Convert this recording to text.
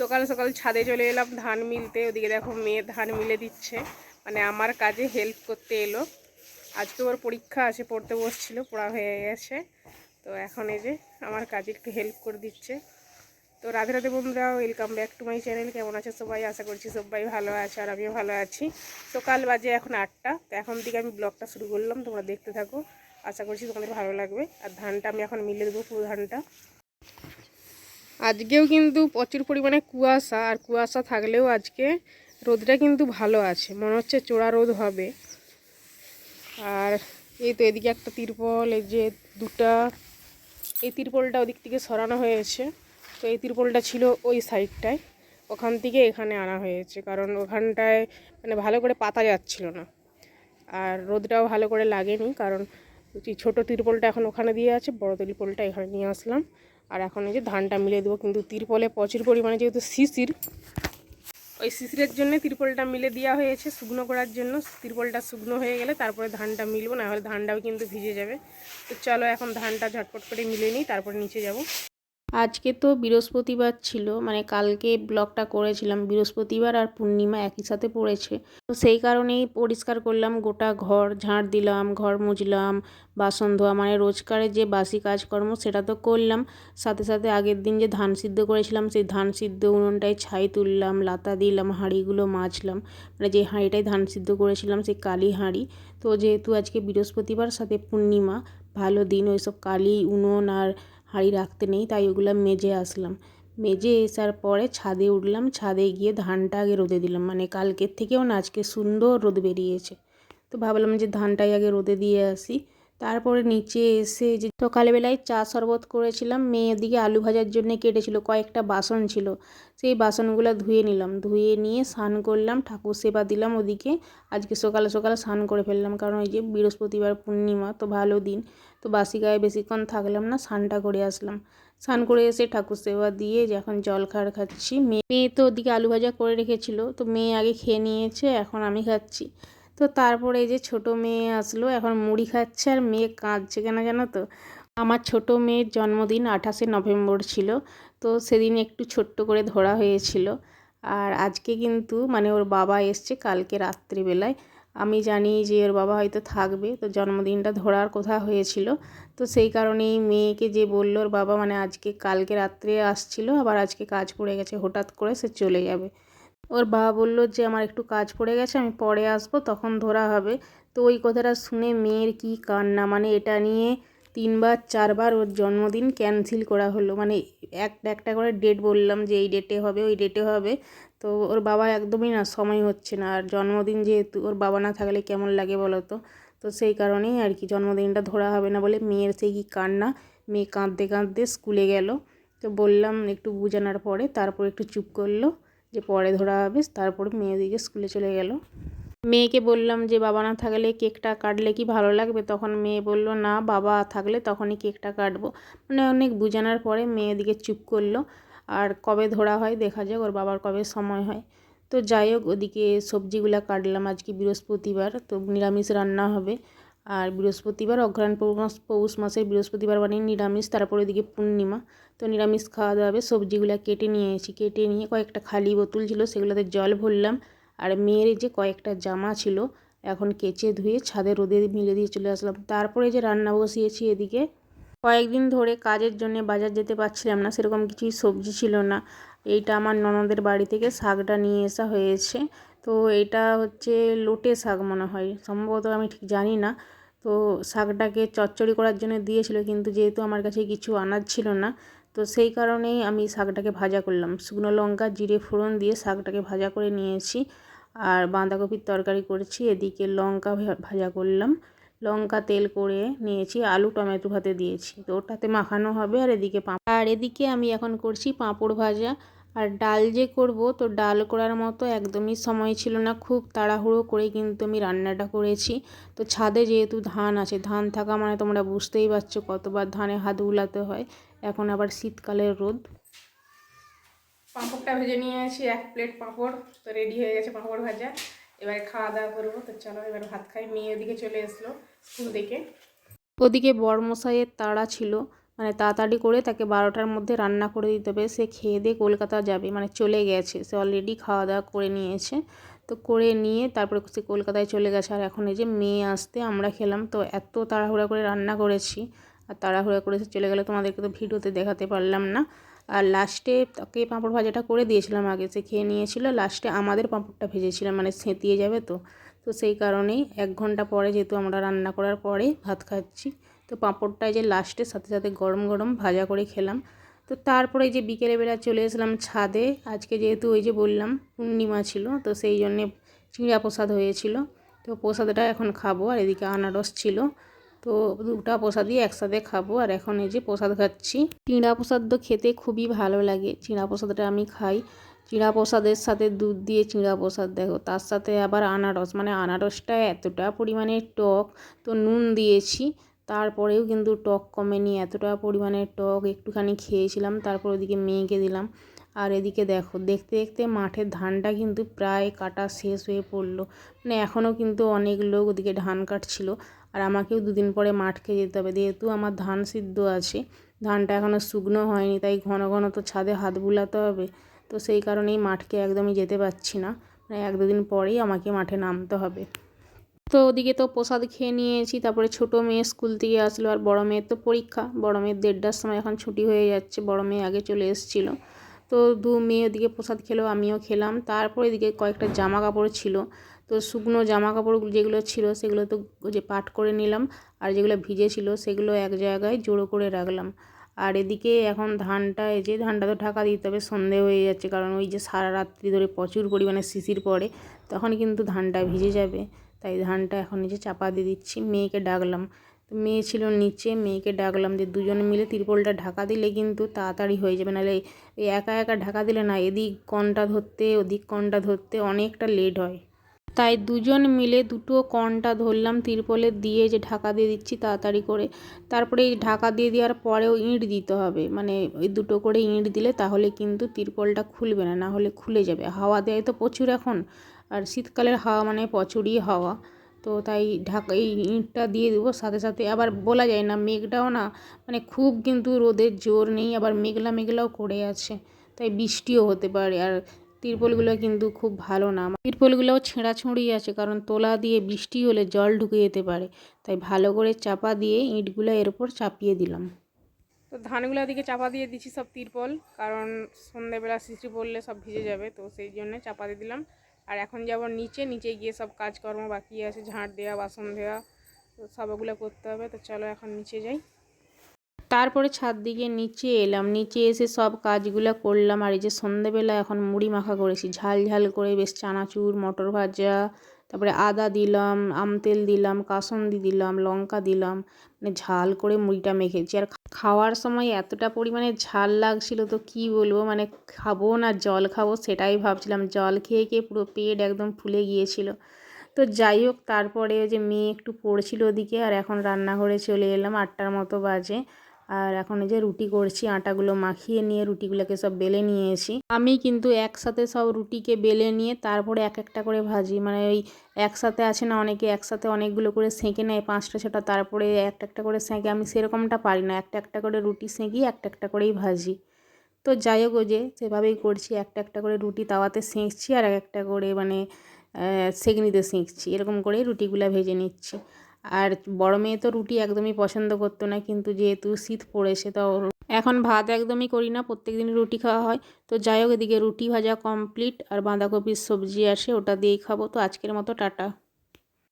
সকাল সকাল ছাদে চলে এলাম ধান মিলতে। ওদিকে দেখো মেয়ে ধান মিলে দিচ্ছে, মানে আমার কাজে হেল্প করতে এলো। আজকে ওর পরীক্ষা আছে, পড়তে বসছিল, পড়া হয়ে গেছে। তো এখন এই যে আমার কাজে একটু হেল্প করে দিচ্ছে। তো রাধে রাধে বন্ধুরা, welcome back to my channel. কেমন আছে সবাই? আশা করছি সবাই ভালো আছে আর আমিও ভালো আছি। সকাল বাজে এখন 8টা। তো এখন থেকে আমি ব্লগটা শুরু করলাম, তোমরা দেখতে থাকো, আশা করছি তোমাদের ভালো লাগবে। আর ধানটা আমি এখন মিলে দেবো, পুরো ধানটা। আজকেও কিন্তু প্রচুর পরিমাণে কুয়াশা, আর কুয়াশা থাকলেও আজকে রোদটা কিন্তু ভালো আছে, মনে হচ্ছে চড়া রোদ হবে। আর এই তো এদিকে একটা তিরপল, এই যে দুটা, এই তিরপলটা ওদিক থেকে সরানো হয়েছে। তো এই তিরপলটা ছিল ওই সাইডটায়, ওখান থেকে এখানে আনা হয়েছে, কারণ ওখানটায় মানে ভালো করে পাতা যাচ্ছিল না, আর রোদটাও ভালো করে লাগেনি। কারণ ছোটো তিরপলটা এখন ওখানে দিয়ে আছে, বড় তিরপলটা এখানে নিয়ে আসলাম। আর এখন এই যে ধানটা মিলে দেবো, কিন্তু তিরপলে প্রচুর পরিমাণে যেহেতু শিশির, ওই শিশিরের জন্য তিরপলটা মিলে দেওয়া হয়েছে শুকনো করার জন্য। তিরপলটা শুকনো হয়ে গেলে তারপরে ধানটা মিলবো, না হলে ধানটাও কিন্তু ভিজে যাবে। তো চলো এখন ধানটা ঝটপট করে মিলে নিই, তারপরে নিচে যাব। আজকে তো বৃহস্পতিবার ছিল, মানে কালকে ব্লগটা করেছিলাম, বৃহস্পতিবার আর পূর্ণিমা একই সাথে পড়েছে। তো সেই কারণেই পরিষ্কার করলাম গোটা ঘর, ঝাঁট দিলাম, ঘর মুছলাম, বাসন ধোয়া, মানে রোজকারের যে বাসি কাজকর্ম সেটা তো করলাম। সাথে সাথে আগের দিন যে ধান সিদ্ধ করেছিলাম, সেই ধান সিদ্ধ উনুনটায় ছাই তুললাম, লাতা দিলাম, হাঁড়িগুলো মাজলাম। মানে যে হাঁড়িটায় ধান সিদ্ধ করেছিলাম সেই কালি হাঁড়ি। তো যেহেতু আজকে বৃহস্পতিবার সাথে পূর্ণিমা, ভালো দিন, ওইসব কালি উনুন আর হাঁড়ি রাখতে নেই, তাই ওগুলো মেজে আসলাম। মেজে আসার পরে ছাদে উঠলাম, ছাদে গিয়ে ধানটা আগে রোদে দিলাম, মানে কালকের থেকেও না আজকে সুন্দর রোদ বেরিয়েছে। তো ভাবলাম যে ধানটাই আগে রোদে দিয়ে আসি। তারপরে নিচে এসে যে সকালবেলায় চা শরবত করেছিলাম, মেয়ে এদিকে আলু ভাজার জন্য কেটেছিল, কয়েকটা বাসন ছিল, সেই বাসনগুলো ধুয়ে নিলাম। ধুয়ে নিয়ে স্নান করলাম, ঠাকুর সেবা দিলাম ওদিকে। আজকে সকালে সকালে স্নান করে ফেললাম, কারণ ওই যে বৃহস্পতিবার পূর্ণিমা, তো ভালো দিন। তো বাসি গায়ে বেশিক্ষণ থাকলাম না, স্নানটা করে আসলাম। স্নান করে এসে ঠাকুর সেবা দিয়ে যখন জল খাচ্ছি, মেয়ে তো ওদিকে আলু ভাজা করে রেখেছিল, তো মেয়ে আগে খেয়ে নিয়েছে, এখন আমি খাচ্ছি। তো তারপরে এই যে ছোটো মেয়ে আসলো, এখন মুড়ি খাচ্ছে, আর মেয়ে কাঁদছে কেন জানো তো? আমার ছোটো মেয়ের জন্মদিন 28শে নভেম্বর ছিল, তো সেদিন একটু ছোট্ট করে ধরা হয়েছিল। আর আজকে কিন্তু মানে ওর বাবা এসছে কালকে রাত্রিবেলায়। আমি জানি যে ওর বাবা হয়তো থাকবে, তো জন্মদিনটা ধরার কথা হয়েছিল। তো সেই কারণেই মেয়েকে যে বললো ওর বাবা, মানে আজকে কালকে রাত্রে আসছিল, আবার আজকে কাজ পড়ে গেছে, হঠাৎ করে সে চলে যাবে। ওর বাবা বলল যে আমার একটু কাজ পড়ে গেছে, আমি পরে আসবো, তখন ধরা হবে। তো ওই কথাটা শুনে মেয়ের কি কান্না, মানে এটা নিয়ে 3বার 4বার ওর জন্মদিন ক্যান্সেল করা হলো। মানে একটা একটা করে ডেট বললাম যে এই ডেটে হবে, ওই ডেটে হবে। তো ওর বাবা একদমই না, সময় হচ্ছে না। আর জন্মদিন যেহেতু, ওর বাবা না থাকলে কেমন লাগে বলো তো? তো সেই কারণেই আর কি জন্মদিনটা ধরা হবে না বলে মেয়ের সেই কি কান্না। মেয়ে কাঁদতে কাঁদতে স্কুলে গেল। তো বললাম একটু বোঝানোর পরে, তারপর একটু চুপ করলো যে পরে ধরা হবে। তারপরে মেয়ে দিকে স্কুলে চলে গেল। মেয়েকে বললাম যে বাবা না থাকলে কেকটা কাটলে কি ভালো লাগবে? তখন মেয়ে বলল না, বাবা থাকলে তখনই কেকটা কাটবো। মানে অনেক বোঝানোর পরে মেয়ে দিকে চুপ করলো। আর কবে ধরা হয় দেখা যাক, ওর বাবার কবে সময় হয়। তো যাই হোক, ওদিকে সবজিগুলো কাটলাম। আজকে বৃহস্পতিবার, তো নিরামিষ রান্না হবে। আর বৃহস্পতিবার অঘ্রাণ পৌষ মাসের বৃহস্পতিবার মানে নিরামিষ, তারপরে ওদিকে পূর্ণিমা, তো নিরামিষ খাওয়া দাওয়া হবে। সবজিগুলো কেটে নিয়েছি, কেটে নিয়ে কয়েকটা খালি বোতল ছিল সেগুলোতে জল ভরলাম। আর মেয়ের যে কয়েকটা জামা ছিল এখন কেচে ধুয়ে ছাদে রোদে মিলে দিয়ে চলে আসলাম। তারপরে যে রান্না বসিয়েছি এদিকে। কয়েকদিন ধরে কাজের জন্য বাজার যেতে পারছিলাম না, সেরকম কিছুই সবজি ছিল না। এইটা আমার ননদের বাড়ি থেকে শাকটা নিয়ে আসা হয়েছে। তো এটা হচ্ছে লোটে শাক মনে হয়, সম্ভবত, আমি ঠিক জানি না। তো শাকটাকে চচ্চড়ি করার জন্য দিয়েছিল, কিন্তু যেহেতু আমার কাছে কিছু আনাজ ছিল না, তো সেই কারণেই আমি শাকটাকে ভাজা করলাম। শুকনো লঙ্কা জিরে ফোড়ন দিয়ে শাকটাকে ভাজা করে নিয়েছি। আর বাঁধাকপির তরকারি করেছি, এদিকে লঙ্কা ভাজা করলাম, লঙ্কা তেল করে নিয়েছি, আলু টমেটো ভাতে দিয়েছি, তো ওটাতে মাখানো হবে। আর এদিকে আর এদিকে আমি এখন করছি পাঁপড় ভাজা। আর ডাল যে করব, তো ডাল করার মতো একদমই সময় ছিল না, খুব তাড়াহুড়ো করে কিন্তু আমি রান্নাটা করেছি। তো ছাদে যেহেতু ধান আছে, ধান থাকা মানে তোমরা বুঝতেই পারছো কতবার ধানে হাত বুলাতে হয়, এখন আবার শীতকালের রোদ। পাঁপড়টা ভেজে নিয়ে আসি, 1 প্লেট পাঁপড় তো রেডি হয়ে গেছে পাঁপড় ভাজা। এবারে খাওয়া দাওয়া করবো। তো চলো এবার ভাত খাই। মেয়ে ওদিকে চলে এসলো স্কুল থেকে। ওদিকে বড়মশাইয়ের তাড়া ছিল, মানে তাড়াতাড়ি করে তাকে 12টার মধ্যে রান্না করে দিতে হবে। সে খেয়ে দিয়ে কলকাতা যাবে, মানে চলে গেছে, সে অলরেডি খাওয়া দাওয়া করে নিয়েছে। তো করে নিয়ে তারপরে সে কলকাতায় চলে গেছে। আর এখন এই যে মেয়ে আসতে আমরা খেলাম। তো এত তাড়াহুড়া করে রান্না করেছি আর তাড়াহুড়া করে সে চলে গেলে তোমাদেরকে তো ভিডিওতে দেখাতে পারলাম না। আর লাস্টে তাকে পাঁপড় ভাজাটা করে দিয়েছিলাম, আগে সে খেয়ে নিয়েছিল, লাস্টে আমাদের পাঁপড়টা ভেজেছিলাম, মানে সেঁতিয়ে যাবে তো। তো সেই কারণেই 1 ঘন্টা পরে, যেহেতু আমরা রান্না করার পরে ভাত খাচ্ছি, তো পাঁপড়টাই যে লাস্টের সাথে সাথে গরম গরম ভাজা করে খেলাম। তো তারপরে যে বিকেলবেলা চলে এসলাম ছাদে। আজকে যেহেতু ওই যে বললাম পূর্ণিমা ছিল, তো সেই জন্যে চিঁড়া প্রসাদ হয়েছিল। তো প্রসাদটা এখন খাবো। আর এদিকে আনারস ছিল, তো দুটা প্রসাদই একসাথে খাবো। আর এখন এই যে প্রসাদ খাচ্ছি। চিঁড়া প্রসাদ তো খেতে খুবই ভালো লাগে, চিঁড়া প্রসাদটা আমি খাই। চিঁড়া প্রসাদের সাথে দুধ দিয়ে চিঁড়া প্রসাদ, দেখো তার সাথে আবার আনারস, মানে আনারসটা এতটা পরিমাণে টক, তো নুন দিয়েছি তারপরেও কিন্তু টক কমেনি, এতটা পরিমাণে টক। একটুখানি খেয়েছিলাম, তারপর ওদিকে মেয়েকে দিলাম। আর এদিকে দেখো, দেখতে দেখতে মাঠের ধানটা কিন্তু প্রায় কাটা শেষ হয়ে পড়লো। মানে এখনও কিন্তু অনেক লোক ওদিকে ধান কাটছিল। আর আমাকেও 2 দিন পরে মাঠকে যেতে হবে, যেহেতু আমার ধান সিদ্ধ আছে, ধানটা এখনও শুকনো হয়নি, তাই ঘন ঘন তো ছাদে হাত বুলাতে হবে। তো সেই কারণেই মাঠকে একদমই যেতে পারছি না, মানে 1-2 দিন পরেই আমাকে মাঠে নামতে হবে। তো ওদিকে তো প্রসাদ খেয়ে নিয়েছি, তারপরে ছোটো মেয়ে স্কুল থেকে আসলো। আর বড় মেয়ের তো পরীক্ষা, বড় মেয়ের 1:30টার সময় এখন ছুটি হয়ে যাচ্ছে, বড় মেয়ে আগে চলে এসেছিলো। তো 2 মেয়ে ওদিকে প্রসাদ খেলো, আমিও খেলাম। তারপর এদিকে কয়েকটা জামা কাপড় ছিল, তো শুকনো জামা কাপড় যেগুলো ছিল সেগুলো তো যে পাট করে নিলাম, আর যেগুলো ভিজে ছিল সেগুলো এক জায়গায় জড়ো করে রাখলাম। আর এদিকে এখন ধানটা, এই যে ধানটা তো ঢাকা দিতে হবে, সন্ধে হয়ে যাচ্ছে, কারণ ওই যে সারা রাত্রি ধরে প্রচুর পরিমাণে শিশির পড়ে, তখন কিন্তু ধানটা ভিজে যাবে। তাই ধানটা এখন নিচে চাপা দিয়ে দিচ্ছি। মেয়েকে ডাকলাম, তো মেয়ে ছিল নিচে, মেয়েকে ডাকলাম যে দুজনে মিলে তিরপলটা ঢাকা দিলে কিন্তু তাড়াতাড়ি হয়ে যাবে, নাহলে এই একা একা ঢাকা দিলে না, এদিক কণটা ধরতে ওদিক কণটা ধরতে অনেকটা লেট হয়। তাই দুজন মিলে দুটো কণটা ধরলাম তিরপলে দিয়ে, যে ঢাকা দিয়ে দিচ্ছি তাড়াতাড়ি করে। তারপরে এই ঢাকা দিয়ে দেওয়ার পরেও ইঁট দিতে হবে, মানে ওই দুটো করে ইঁট দিলে তাহলে কিন্তু তিরপলটা খুলবে না, না হলে খুলে যাবে। হাওয়া দেয় তো প্রচুর এখন, আর শীতকালের হাওয়া মানে প্রচুরই হাওয়া। তো তাই ঢাকা এই ইঁটটা দিয়ে দেবো। সাথে সাথে আবার বলা যায় না, মেঘটাও না, মানে খুব কিন্তু রোদের জোর নেই, আবার মেঘলা মেঘলাও করে আছে, তাই বৃষ্টিও হতে পারে। আর তিরপলগুলো কিন্তু খুব ভালো না, তিরপলগুলোও ছেঁড়াছুঁড়ি আছে, কারণ তোলা দিয়ে বৃষ্টি হলে জল ঢুকে যেতে পারে। তাই ভালো করে চাপা দিয়ে ইঁটগুলো এর উপর চাপিয়ে দিলাম। তো ধানগুলো দিকে চাপা দিয়ে দিচ্ছি সব তিরপল, কারণ সন্ধ্যাবেলা শিশি পড়লে সব ভিজে যাবে, তো সেই জন্য চাপা দিয়ে দিলাম। আর এখন যাব নিচে, নিচে গিয়ে সব কাজকর্ম বাকি আছে, ঝাঁট দেওয়া, বাসন দেওয়া, তো সবগুলো করতে হবে। তো চলো এখন নিচে যাই। তারপরে ছাদ দিকে নিচে এলাম, নিচে এসে সব কাজগুলো করলাম। আর এই যে সন্ধ্যেবেলা এখন মুড়ি মাখা করেছি, ঝাল ঝাল করে, বেশ চানাচুর, মটর ভাজা, তারপরে আদা দিলাম, আমতেল দিলাম, কাসুন্দি দিলাম, লঙ্কা দিলাম, মানে ঝাল করে মুড়িটা মেখেছি। আর খাওয়ার সময় এতটা পরিমাণে ঝাল লাগছিল, তো কি বলবো, মানে খাবো না জল খাবো সেটাই ভাবছিলাম, জল খেয়ে খেয়ে পুরো পেট একদম ফুলে গিয়েছিল। তো যাই হোক, তারপরে যে মেয়ে একটু পড়ছিল ওদিকে, আর এখন রান্নাঘরে চলে এলাম, 8টার মতো বাজে। আর এখন এই যে রুটি করছি, আটাগুলো মাখিয়ে নিয়ে রুটিগুলোকে সব বেলে নিয়েছি। আমি কিন্তু একসাথে সব রুটিকে বেলে নিয়ে তারপরে এক একটা করে ভাজি, মানে ওই একসাথে আছে না অনেকে একসাথে অনেকগুলো করে সেঁকে নেয় 5টা 6টা, তারপরে একটা একটা করে সেঁকে, আমি সেরকমটা পারি না, একটা একটা করে রুটি সেঁকি একটা একটা করেই ভাজি। তো যাই হোক, ওই যে সেভাবেই করছি, একটা একটা করে রুটি তাওয়াতে সেঁকছি, আর এক একটা করে মানে সেঁকনিতে সেঁকছি, এরকম করেই রুটিগুলো ভেজে নিচ্ছি। আর বড় মেয়ে তো রুটি একদমই পছন্দ করতো না, কিন্তু যেহেতু শীত পড়েছে তো এখন ভাত একদমই করি না, প্রত্যেকদিন রুটি খাওয়া হয়। তো যাই হোক, এদিকে রুটি ভাজা কমপ্লিট, আর বাঁধাকপির সবজি আসে, ওটা দিয়েই খাবো। তো আজকের মতো টাটা।